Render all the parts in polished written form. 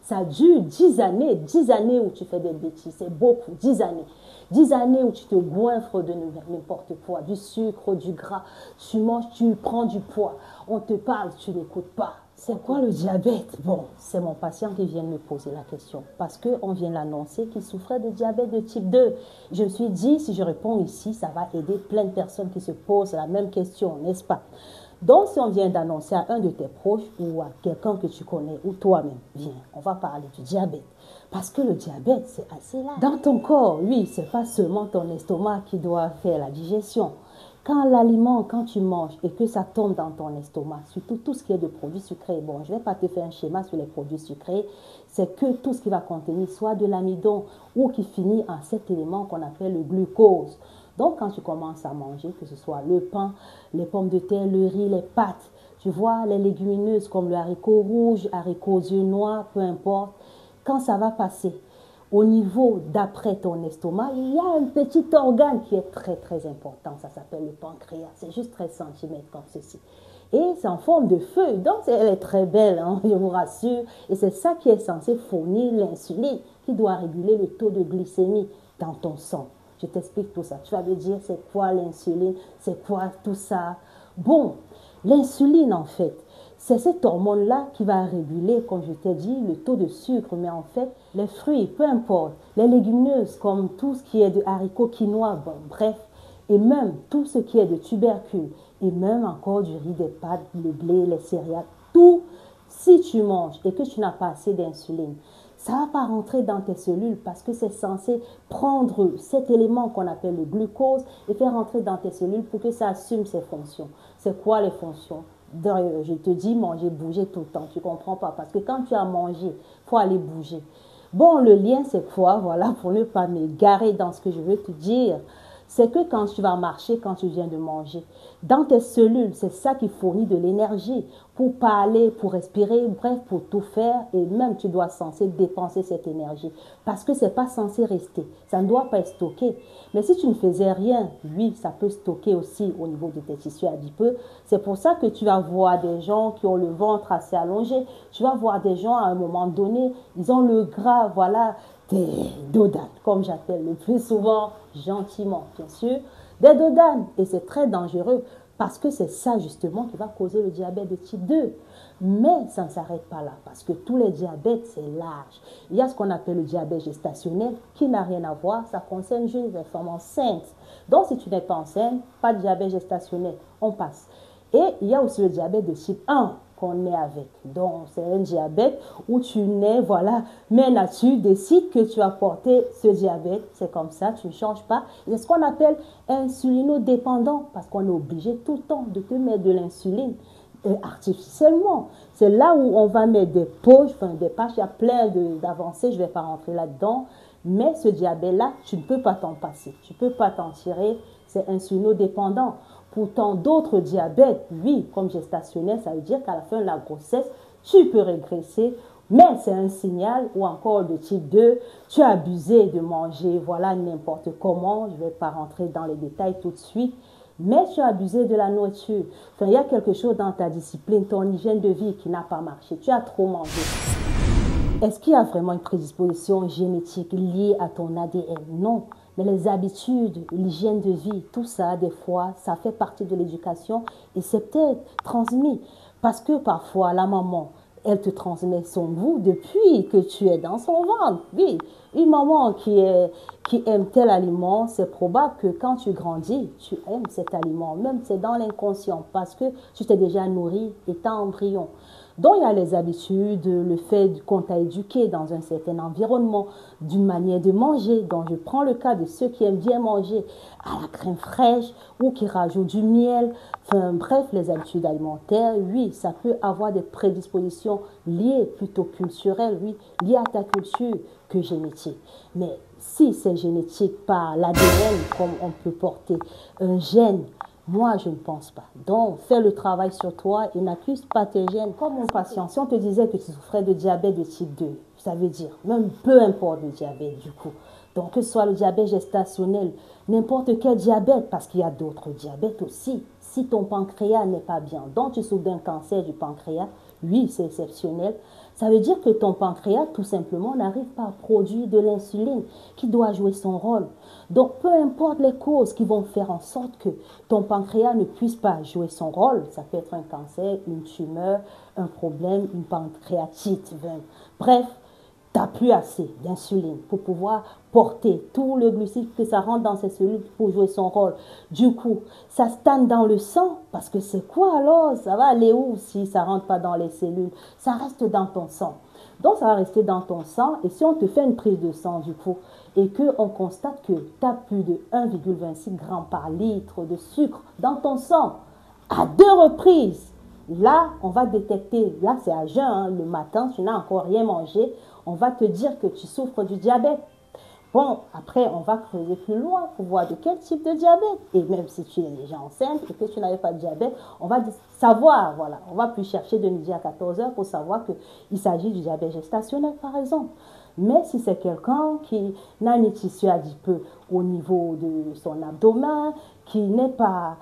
Ça dure 10 années où tu fais des bêtises, c'est beaucoup, 10 années. 10 années où tu te goinfres de n'importe quoi, du sucre, du gras, tu manges, tu prends du poids, on te parle, tu n'écoutes pas. C'est quoi le diabète? Bon, c'est mon patient qui vient me poser la question parce qu'on vient l'annoncer qu'il souffrait de diabète de type 2. Je me suis dit, si je réponds ici, ça va aider plein de personnes qui se posent la même question, n'est-ce pas? Donc, si on vient d'annoncer à un de tes proches ou à quelqu'un que tu connais ou toi-même, viens, on va parler du diabète. Parce que le diabète, c'est assez là. Dans ton corps, oui, c'est pas seulement ton estomac qui doit faire la digestion. Quand l'aliment, quand tu manges et que ça tombe dans ton estomac, surtout tout ce qui est de produits sucrés, bon, je ne vais pas te faire un schéma sur les produits sucrés, c'est que tout ce qui va contenir soit de l'amidon ou qui finit en cet élément qu'on appelle le glucose. Donc, quand tu commences à manger, que ce soit le pain, les pommes de terre, le riz, les pâtes, tu vois, les légumineuses comme le haricot rouge, haricot aux yeux noirs, peu importe, quand ça va passer au niveau d'après ton estomac, il y a un petit organe qui est très très important, ça s'appelle le pancréas, c'est juste 13 cm comme ceci. Et c'est en forme de feuille, donc elle est très belle, hein, je vous rassure, et c'est ça qui est censé fournir l'insuline, qui doit réguler le taux de glycémie dans ton sang. Je t'explique tout ça. Tu vas me dire, c'est quoi l'insuline? C'est quoi tout ça? Bon, l'insuline, en fait, c'est cette hormone-là qui va réguler, comme je t'ai dit, le taux de sucre. Mais en fait, les fruits, peu importe, les légumineuses, comme tout ce qui est de haricots, quinoa, bon, bref, et même tout ce qui est de tubercules, et même encore du riz, des pâtes, le blé, les céréales, tout, si tu manges et que tu n'as pas assez d'insuline, ça ne va pas rentrer dans tes cellules parce que c'est censé prendre cet élément qu'on appelle le glucose et faire rentrer dans tes cellules pour que ça assume ses fonctions. C'est quoi les fonctions? Je te dis manger, bouger tout le temps. Tu ne comprends pas parce que quand tu as mangé, il faut aller bouger. Bon, le lien, c'est quoi? Voilà, pour ne pas m'égarer dans ce que je veux te dire. C'est que quand tu vas marcher, quand tu viens de manger, dans tes cellules, c'est ça qui fournit de l'énergie pour parler, pour respirer, bref, pour tout faire. Et même, tu dois censé dépenser cette énergie parce que ce n'est pas censé rester. Ça ne doit pas être stocké. Mais si tu ne faisais rien, oui, ça peut stocker aussi au niveau de tes tissus adipeux. C'est pour ça que tu vas voir des gens qui ont le ventre assez allongé. Tu vas voir des gens, à un moment donné, ils ont le gras, voilà, des dodanes, comme j'appelle le plus souvent, gentiment, bien sûr, des dodanes. Et c'est très dangereux parce que c'est ça justement qui va causer le diabète de type 2. Mais ça ne s'arrête pas là parce que tous les diabètes, c'est large. Il y a ce qu'on appelle le diabète gestationnel qui n'a rien à voir. Ça concerne juste les femmes enceintes. Donc, si tu n'es pas enceinte, pas de diabète gestationnel, on passe. Et il y a aussi le diabète de type 1 qu'on naît avec. Donc, c'est un diabète où tu nais, voilà, mais là-dessus, décide que tu as porté ce diabète. C'est comme ça, tu ne changes pas. C'est ce qu'on appelle insulinodépendant parce qu'on est obligé tout le temps de te mettre de l'insuline artificiellement. C'est là où on va mettre des poches, enfin des pages, il y a plein d'avancées, je ne vais pas rentrer là-dedans. Mais ce diabète-là, tu ne peux pas t'en passer. Tu ne peux pas t'en tirer, c'est insulinodépendant. Pourtant, d'autres diabètes, oui, comme gestationnel, ça veut dire qu'à la fin de la grossesse, tu peux régresser, mais c'est un signal, ou encore de type 2, tu as abusé de manger, voilà, n'importe comment, je ne vais pas rentrer dans les détails tout de suite, mais tu as abusé de la nourriture. Enfin, il y a quelque chose dans ta discipline, ton hygiène de vie qui n'a pas marché, tu as trop mangé. Est-ce qu'il y a vraiment une prédisposition génétique liée à ton ADN? Non. Mais les habitudes, l'hygiène de vie, tout ça, des fois, ça fait partie de l'éducation et c'est peut-être transmis. Parce que parfois, la maman, elle te transmet son goût depuis que tu es dans son ventre. Oui, une maman qui aime tel aliment, c'est probable que quand tu grandis, tu aimes cet aliment. Même c'est dans l'inconscient parce que tu t'es déjà nourri étant embryon. Donc, il y a les habitudes, le fait qu'on t'a éduqué dans un certain environnement, d'une manière de manger. Donc, je prends le cas de ceux qui aiment bien manger à la crème fraîche ou qui rajoutent du miel. Enfin, bref, les habitudes alimentaires, oui, ça peut avoir des prédispositions liées, plutôt culturelles, oui, liées à ta culture que génétique. Mais si c'est génétique par l'ADN, comme on peut porter un gène, moi, je ne pense pas. Donc, fais le travail sur toi et n'accuse pas tes gènes. Comme mon patient, si on te disait que tu souffrais de diabète de type 2, ça veut dire, même peu importe le diabète du coup. Donc, que ce soit le diabète gestationnel, n'importe quel diabète, parce qu'il y a d'autres diabètes aussi. Si ton pancréas n'est pas bien, donc tu souffres d'un cancer du pancréas, oui, c'est exceptionnel. Ça veut dire que ton pancréas, tout simplement, n'arrive pas à produire de l'insuline qui doit jouer son rôle. Donc, peu importe les causes qui vont faire en sorte que ton pancréas ne puisse pas jouer son rôle, ça peut être un cancer, une tumeur, un problème, une pancréatite. Bref, tu n'as plus assez d'insuline pour pouvoir porter tout le glucide que ça rentre dans ces cellules pour jouer son rôle. Du coup, ça stagne dans le sang parce que c'est quoi alors? Ça va aller où si ça ne rentre pas dans les cellules? Ça reste dans ton sang. Donc, ça va rester dans ton sang et si on te fait une prise de sang du coup et qu'on constate que tu as plus de 1,26 g par litre de sucre dans ton sang à 2 reprises, là, on va détecter, là c'est à jeun, hein, le matin, tu n'as encore rien mangé, on va te dire que tu souffres du diabète. Bon, après, on va creuser plus loin pour voir de quel type de diabète. Et même si tu es déjà enceinte et que tu n'avais pas de diabète, on va savoir, voilà, on va plus chercher de midi à 14 heures pour savoir qu'il s'agit du diabète gestationnel, par exemple. Mais si c'est quelqu'un qui n'a une tissu adipeux au niveau de son abdomen, qui n'est pas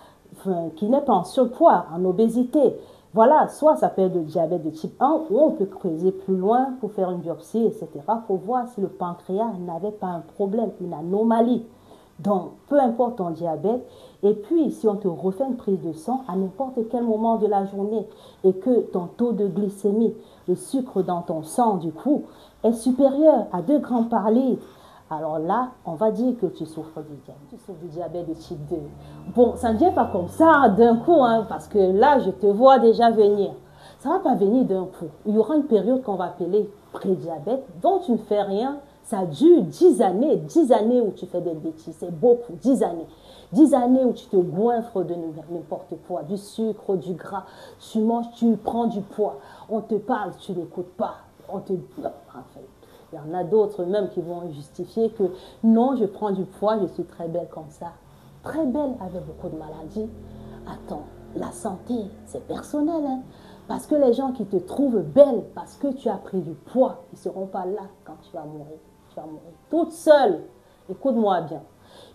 en surpoids, en obésité, voilà, soit ça peut être le diabète de type 1 ou on peut creuser plus loin pour faire une biopsie, etc., pour voir si le pancréas n'avait pas un problème, une anomalie. Donc, peu importe ton diabète, et puis si on te refait une prise de sang à n'importe quel moment de la journée et que ton taux de glycémie, le sucre dans ton sang, du coup, est supérieur à 2 grammes par litre, alors là, on va dire que tu souffres du diabète. Tu souffres du diabète de type 2. Bon, ça ne vient pas comme ça d'un coup, hein, parce que là, je te vois déjà venir. Ça ne va pas venir d'un coup. Il y aura une période qu'on va appeler prédiabète, dont tu ne fais rien. Ça dure 10 années, 10 années où tu fais des bêtises. C'est beaucoup, 10 années. 10 années où tu te goinfres de n'importe quoi, du sucre, du gras. Tu manges, tu prends du poids. On te parle, tu n'écoutes pas. On te... Enfin, il y en a d'autres même qui vont justifier que non, je prends du poids, je suis très belle comme ça. Très belle avec beaucoup de maladies. Attends, la santé, c'est personnel. Hein? Parce que les gens qui te trouvent belle parce que tu as pris du poids, ils ne seront pas là quand tu vas mourir. Tu vas mourir toute seule. Écoute-moi bien.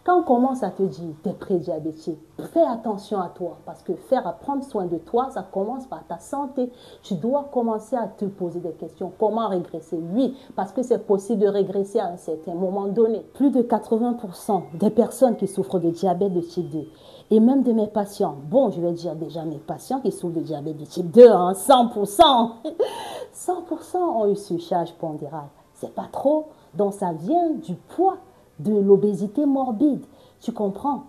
Quand on commence à te dire tu es prédiabétique, fais attention à toi parce que prendre soin de toi, ça commence par ta santé. Tu dois commencer à te poser des questions. Comment régresser? Oui, parce que c'est possible de régresser à un certain moment donné. Plus de 80% des personnes qui souffrent de diabète de type 2 et même de mes patients, bon, je vais dire déjà mes patients qui souffrent de diabète de type 2, hein, 100%, 100% ont eu surcharge pondérale. C'est pas trop, donc ça vient du poids, de l'obésité morbide, tu comprends?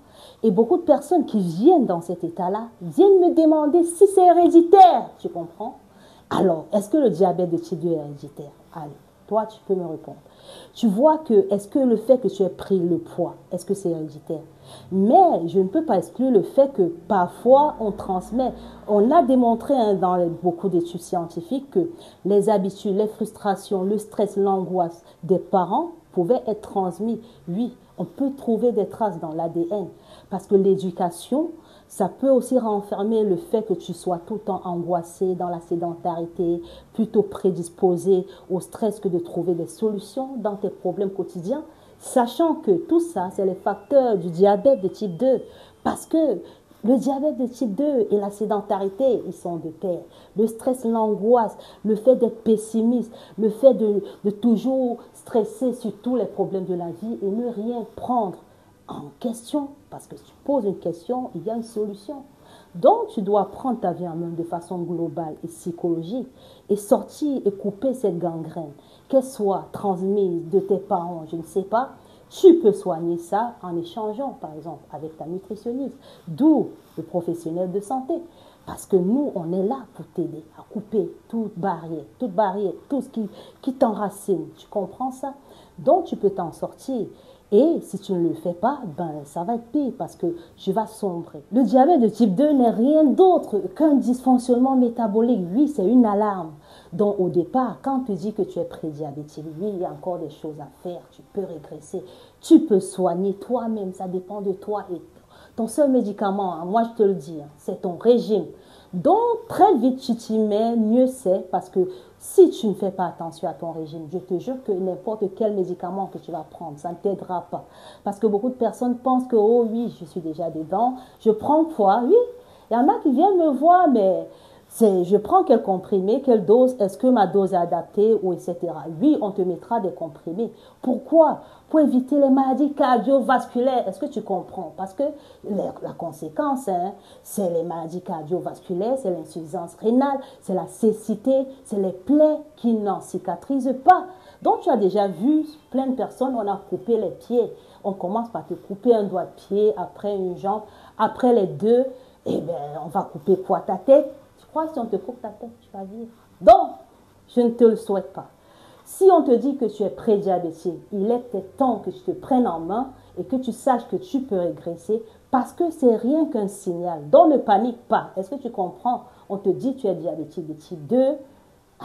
Et beaucoup de personnes qui viennent dans cet état-là viennent me demander si c'est héréditaire, tu comprends? Alors, est-ce que le diabète de type 2 est héréditaire? Allez, toi, tu peux me répondre. Tu vois que, est-ce que le fait que tu aies pris le poids, est-ce que c'est héréditaire? Mais je ne peux pas exclure le fait que parfois on transmet. On a démontré dans beaucoup d'études scientifiques que les habitudes, les frustrations, le stress, l'angoisse des parents pouvaient être transmis. Oui, on peut trouver des traces dans l'ADN parce que l'éducation, ça peut aussi renfermer le fait que tu sois tout le temps angoissé dans la sédentarité, plutôt prédisposé au stress que de trouver des solutions dans tes problèmes quotidiens. Sachant que tout ça, c'est les facteurs du diabète de type 2. Parce que le diabète de type 2 et la sédentarité, ils sont de pair. Le stress, l'angoisse, le fait d'être pessimiste, le fait de toujours stresser sur tous les problèmes de la vie et ne rien prendre en question. Parce que si tu poses une question, il y a une solution. Donc, tu dois prendre ta vie en main de façon globale et psychologique et sortir et couper cette gangrène, qu'elle soit transmise de tes parents, je ne sais pas. Tu peux soigner ça en échangeant, par exemple, avec ta nutritionniste, d'où le professionnel de santé. Parce que nous, on est là pour t'aider à couper toute barrière, tout ce qui t'enracine. Tu comprends ça? Donc, tu peux t'en sortir. Et si tu ne le fais pas, ben, ça va être pire parce que tu vas sombrer. Le diabète de type 2 n'est rien d'autre qu'un dysfonctionnement métabolique. Oui, c'est une alarme. Donc au départ, quand on te dit que tu es prédiabétique, oui, il y a encore des choses à faire. Tu peux régresser, tu peux soigner toi-même. Ça dépend de toi. Et ton seul médicament, hein, moi je te le dis, hein, c'est ton régime. Donc très vite tu t'y mets, mieux c'est parce que si tu ne fais pas attention à ton régime, je te jure que n'importe quel médicament que tu vas prendre, ça ne t'aidera pas. Parce que beaucoup de personnes pensent que, oh oui, je suis déjà dedans, je prends poids. Oui, il y en a qui viennent me voir, mais Je prends quel comprimé, quelle dose, est-ce que ma dose est adaptée, ou etc. Oui, on te mettra des comprimés. Pourquoi? Pour éviter les maladies cardiovasculaires. Est-ce que tu comprends? Parce que la conséquence, hein, c'est les maladies cardiovasculaires, c'est l'insuffisance rénale, c'est la cécité, c'est les plaies qui n'en cicatrisent pas. Donc, tu as déjà vu plein de personnes, on a coupé les pieds. On commence par te couper un doigt de pied, après une jambe, après les deux, eh bien, on va couper quoi? Ta tête? Tu crois que si on te coupe ta tête, tu vas vivre? Donc, je ne te le souhaite pas. Si on te dit que tu es prédiabétique, il est peut-être temps que tu te prennes en main et que tu saches que tu peux régresser parce que c'est rien qu'un signal. Donc, ne panique pas. Est-ce que tu comprends? On te dit que tu es diabétique de type 2.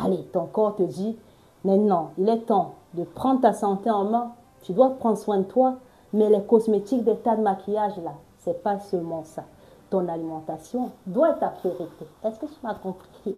Allez, ton corps te dit, maintenant, il est temps de prendre ta santé en main. Tu dois prendre soin de toi. Mais les cosmétiques, des tas de maquillage, là, c'est pas seulement ça. Ton alimentation doit être ta priorité. Est-ce que tu m'as compris?